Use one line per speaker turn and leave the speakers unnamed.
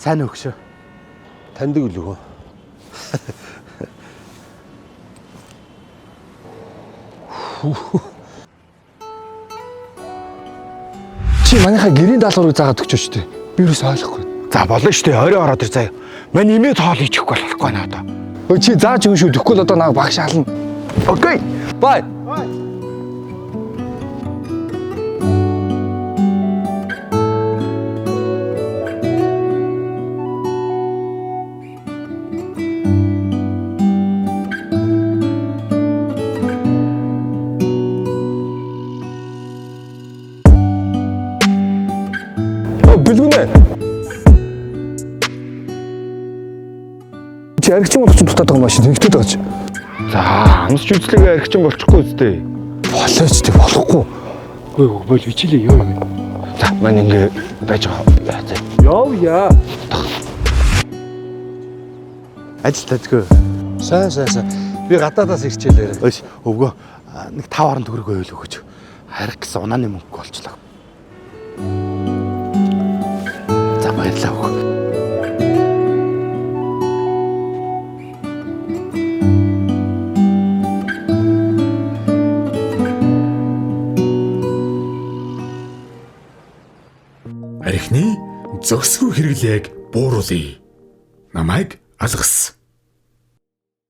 Сайн өгшөө.
Таньдаг л үү?
Чи манайхаа гэрийн даалгаврыг заагаад өгч шүү дээ. Би юус ойлгохгүй.
За болно шүү дээ. Орой ороод ир заяа. Мань имээ тоол хийчихгүй болохгүй байна одоо.
Өө чи зааж өгнө шүү. Тэгвэл одоо наа багшаална.
Окей.
Бай. Бэлгүнэ. Чи аригчин болох чинь дутаад байгаа машин тэгтэд байгаа чи.
За, амсч үзлэгээ архичин болчихгүй үстэй.
Болооч тэг болохгүй.
Үгүй бол хичээлээ юу юм. За, мань ингэ байж байгаа.
Яв яа.
Ажил тажгүй.
Сайн. Би гадаадаас ирчээлээ.
Өөш өвгөө нэг 5 төгрөгөө өөл өгөөч. Харих гэсэн унааны мөнгө болчлаа. За баярлалаа өвгөө.
Архины зөксгүй хэрэглээг бууруулъя. Намайг алгас.